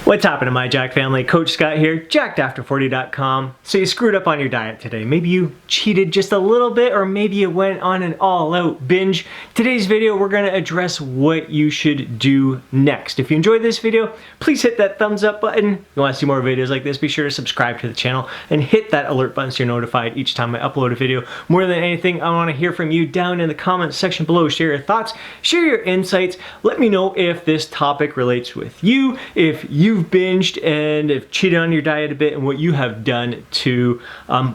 What's happening, my Jack family? Coach Scott here, jackedafter40.com. So you screwed up on your diet today. Maybe you cheated just a little bit, or maybe you went on an all-out binge. Today's video, we're going to address what you should do next. If you enjoyed this video, please hit that thumbs up button. If you want to see more videos like this, be sure to subscribe to the channel and hit that alert button so you're notified each time I upload a video. More than anything, I want to hear from you down in the comments section below. Share your thoughts, share your insights. Let me know if this topic relates with you, if you've binged and have cheated on your diet a bit, and what you have done to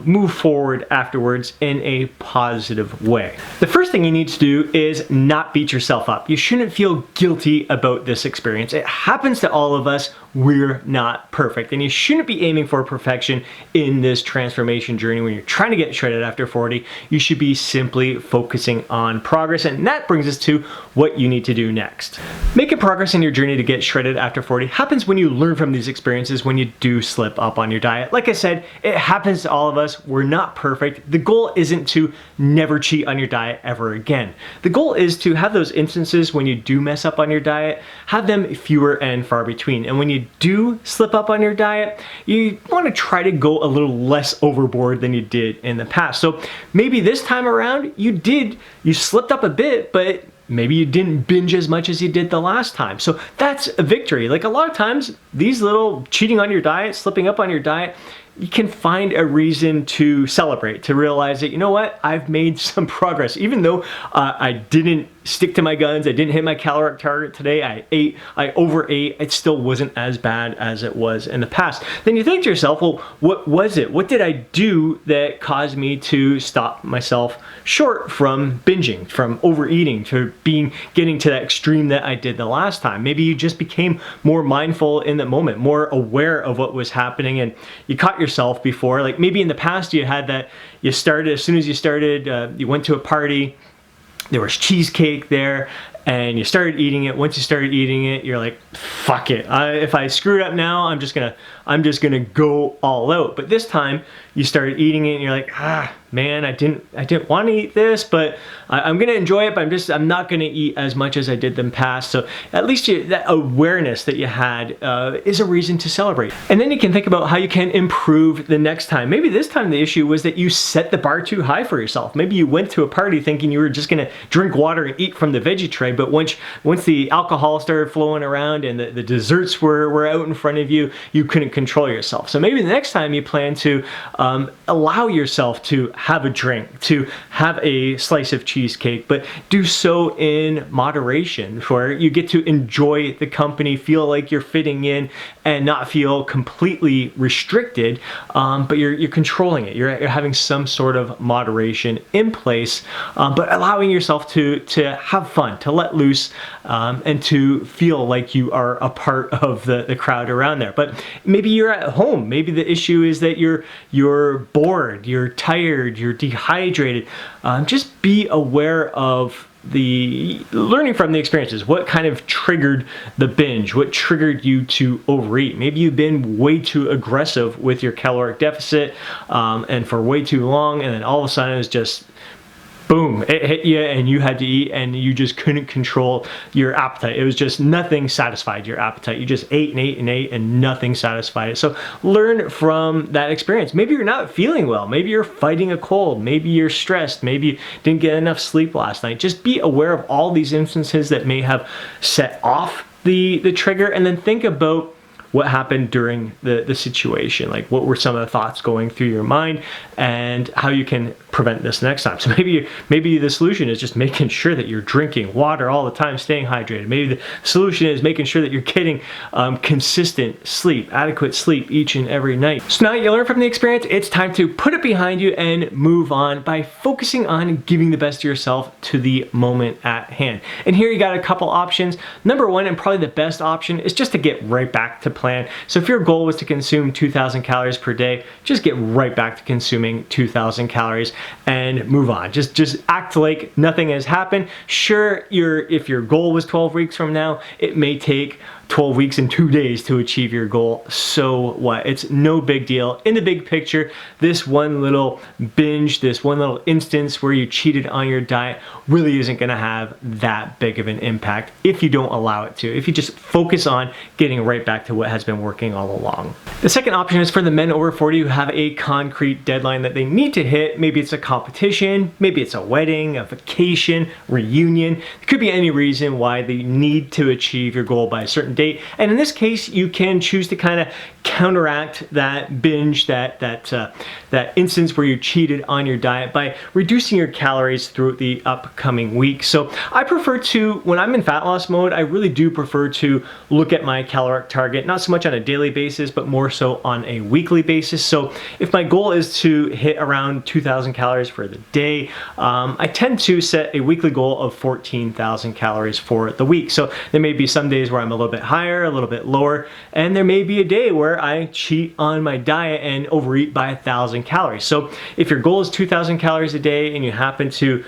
move forward afterwards in a positive way. The first thing you need to do is not beat yourself up. You shouldn't feel guilty about this experience. It happens to all of us. We're not perfect, and you shouldn't be aiming for perfection in this transformation journey. When you're trying to get shredded after 40, you should be simply focusing on progress, and that brings us to what you need to do next. Making progress in your journey to get shredded after 40 happens when you learn from these experiences, when you do slip up on your diet. Like I said, it happens to all of us. We're not perfect. The goal isn't to never cheat on your diet ever again. The goal is to have those instances when you do mess up on your diet, have them fewer and far between. And when you do slip up on your diet, you want to try to go a little less overboard than you did in the past. So maybe this time around you slipped up a bit, but maybe you didn't binge as much as you did the last time. So that's a victory. Like, a lot of times, these little cheating on your diet, slipping up on your diet, you can find a reason to celebrate, to realize that, you know what, I've made some progress. Even though I didn't stick to my guns, I didn't hit my caloric target today, I overate, it still wasn't as bad as it was in the past. Then you think to yourself, well, what was it? What did I do that caused me to stop myself short from binging, from overeating, to getting to that extreme that I did the last time? Maybe you just became more mindful in the moment, more aware of what was happening, and you caught yourself before. Like, maybe in the past you had that, as soon as you started, you went to a party, there was cheesecake there, and you started eating it. Once you started eating it, you're like, fuck it. If I screw it up now, I'm just gonna go all out. But this time you started eating it and you're like, man, I didn't want to eat this, but I'm gonna enjoy it, but I'm not gonna eat as much as I did in the past. So at least that awareness that you had is a reason to celebrate. And then you can think about how you can improve the next time. Maybe this time the issue was that you set the bar too high for yourself. Maybe you went to a party thinking you were just gonna drink water and eat from the veggie tray, but once the alcohol started flowing around and the desserts were out in front of you, you couldn't control yourself. So maybe the next time you plan to allow yourself to have a drink, to have a slice of cheesecake, but do so in moderation, where you get to enjoy the company, feel like you're fitting in, and not feel completely restricted, but you're controlling it. You're having some sort of moderation in place, but allowing yourself to have fun, to let loose, and to feel like you are a part of the crowd around there. But maybe you're at home. Maybe the issue is that you're bored, you're tired, you're dehydrated. Just be aware of learning from the experiences. What kind of triggered the binge? What triggered you to overeat? Maybe you've been way too aggressive with your caloric deficit, and for way too long, and then all of a sudden it's just boom, it hit you and you had to eat, and you just couldn't control your appetite. It was just nothing satisfied your appetite. You just ate and ate and ate and nothing satisfied it. So learn from that experience. Maybe you're not feeling well. Maybe you're fighting a cold. Maybe you're stressed. Maybe you didn't get enough sleep last night. Just be aware of all these instances that may have set off the trigger, and then think about what happened during the situation. Like, what were some of the thoughts going through your mind, and how you can prevent this next time. So maybe the solution is just making sure that you're drinking water all the time, staying hydrated. Maybe the solution is making sure that you're getting consistent sleep, adequate sleep each and every night. So now you learn from the experience, it's time to put it behind you and move on by focusing on giving the best to yourself to the moment at hand. And here you got a couple options. Number one, and probably the best option, is just to get right back to plan. So if your goal was to consume 2,000 calories per day, just get right back to consuming 2,000 calories and move on. Just act like nothing has happened. Sure, if your goal was 12 weeks from now, it may take 12 weeks and 2 days to achieve your goal. So what? It's no big deal. In the big picture, this one little binge, this one little instance where you cheated on your diet really isn't going to have that big of an impact if you don't allow it to, if you just focus on getting right back to what has been working all along. The second option is for the men over 40 who have a concrete deadline that they need to hit. Maybe it's a competition, maybe it's a wedding, a vacation, reunion. It could be any reason why they need to achieve your goal by a certain date. And in this case, you can choose to kind of counteract that binge, that instance where you cheated on your diet by reducing your calories throughout the upcoming week. So I prefer to, when I'm in fat loss mode, I really do prefer to look at my caloric target, not so much on a daily basis, but more so on a weekly basis. So if my goal is to hit around 2,000 calories for the day, I tend to set a weekly goal of 14,000 calories for the week. So there may be some days where I'm a little bit higher, a little bit lower, and there may be a day where I cheat on my diet and overeat by 1,000 calories. So if your goal is 2,000 calories a day and you happen to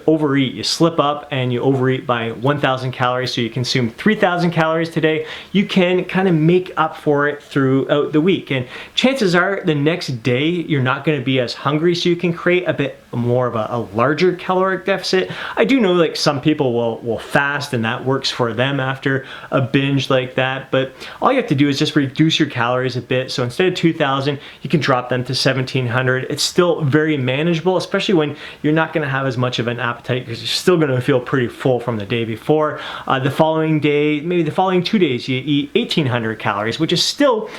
overeat, you slip up and you overeat by 1,000 calories, so you consume 3,000 calories today, you can kind of make up for it throughout the week. And chances are the next day you're not going to be as hungry, so you can create a bit more of a larger caloric deficit. I do know like some people will fast and that works for them after a binge like that, but all you have to do is just reduce your calories a bit. So instead of 2,000, you can drop them to 1,700. It's still very manageable, especially when you're not going to have as much of an appetite because you're still going to feel pretty full from the day before. The following day, maybe the following 2 days, you eat 1,800 calories, which is still,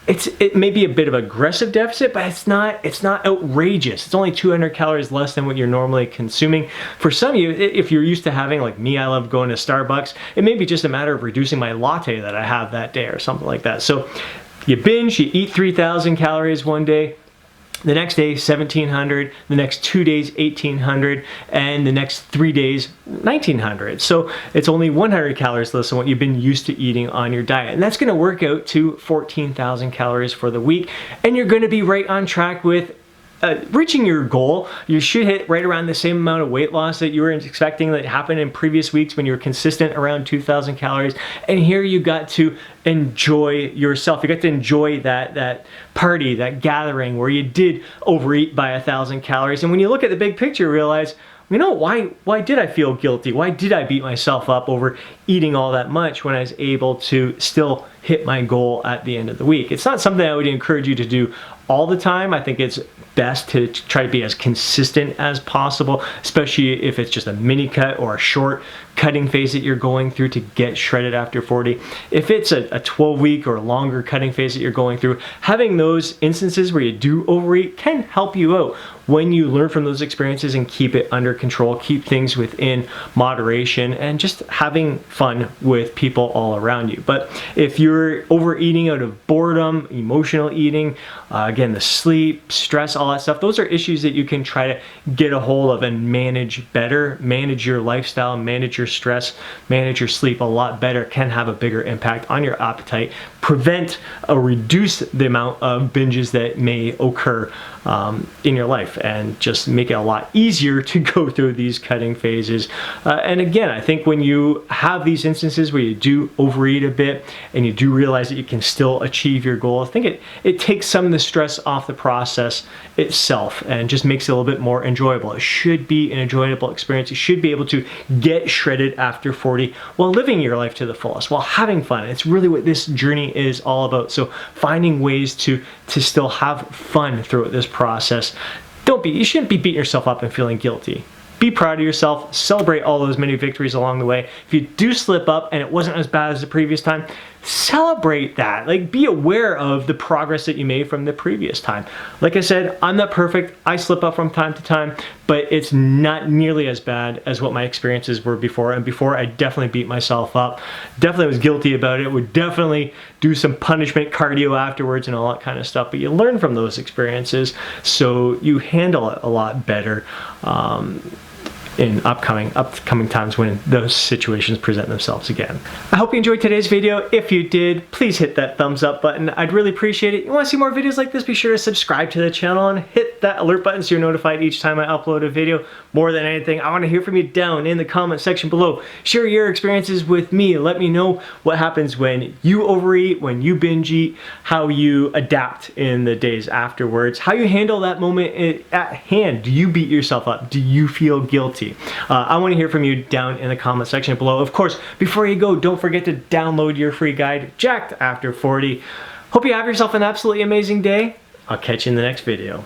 it may be a bit of aggressive deficit, but it's not outrageous. It's only 200 calories less than what you're normally consuming. For some of you, if you're used to having, like me, I love going to Starbucks, it may be just a matter of reducing my latte that I have that day or something like that. So you binge, you eat 3,000 calories one day, the next day 1,700, the next 2 days 1,800, and the next 3 days 1,900. So it's only 100 calories less than what you've been used to eating on your diet. And that's going to work out to 14,000 calories for the week. And you're going to be right on track with reaching your goal. You should hit right around the same amount of weight loss that you were expecting that happened in previous weeks when you were consistent around 2,000 calories. And here you got to enjoy yourself. You got to enjoy that party, that gathering where you did overeat by 1,000 calories. And when you look at the big picture, you realize, you know, why did I feel guilty? Why did I beat myself up over eating all that much when I was able to still hit my goal at the end of the week? It's not something I would encourage you to do all the time. I think it's best to try to be as consistent as possible, especially if it's just a mini cut or a short cutting phase that you're going through to get shredded after 40. If it's a 12-week or longer cutting phase that you're going through, having those instances where you do overeat can help you out when you learn from those experiences and keep it under control, keep things within moderation, and just having fun with people all around you. But if you're overeating out of boredom, emotional eating, again, the sleep, stress, all that stuff, those are issues that you can try to get a hold of and manage better, manage your lifestyle, manage your stress, manage your sleep a lot better, can have a bigger impact on your appetite, prevent or reduce the amount of binges that may occur in your life, and just make it a lot easier to go through these cutting phases. And again, I think when you have these instances where you do overeat a bit and you do realize that you can still achieve your goal, I think it takes some of the stress off the process itself and just makes it a little bit more enjoyable. It should be an enjoyable experience. You should be able to get shredded after 40 while living your life to the fullest, while having fun. It's really what this journey is all about. So finding ways to still have fun throughout this process. You shouldn't be beating yourself up and feeling guilty. Be proud of yourself, celebrate all those many victories along the way. If you do slip up and it wasn't as bad as the previous time, celebrate that. Like, be aware of the progress that you made from the previous time. Like I said, I'm not perfect. I slip up from time to time, but it's not nearly as bad as what my experiences were before. And before, I definitely beat myself up. Definitely was guilty about it. Would definitely do some punishment cardio afterwards and all that kind of stuff. But you learn from those experiences, so you handle it a lot better in upcoming times when those situations present themselves again. I hope you enjoyed today's video. If you did, please hit that thumbs up button. I'd really appreciate it. You want to see more videos like this, be sure to subscribe to the channel and hit that alert button so you're notified each time I upload a video. More than anything, I want to hear from you down in the comment section below. Share your experiences with me. Let me know what happens when you overeat, when you binge eat, how you adapt in the days afterwards, how you handle that moment at hand. Do you beat yourself up? Do you feel guilty? I want to hear from you down in the comment section below. Of course, before you go, don't forget to download your free guide, Jacked After 40. Hope you have yourself an absolutely amazing day. I'll catch you in the next video.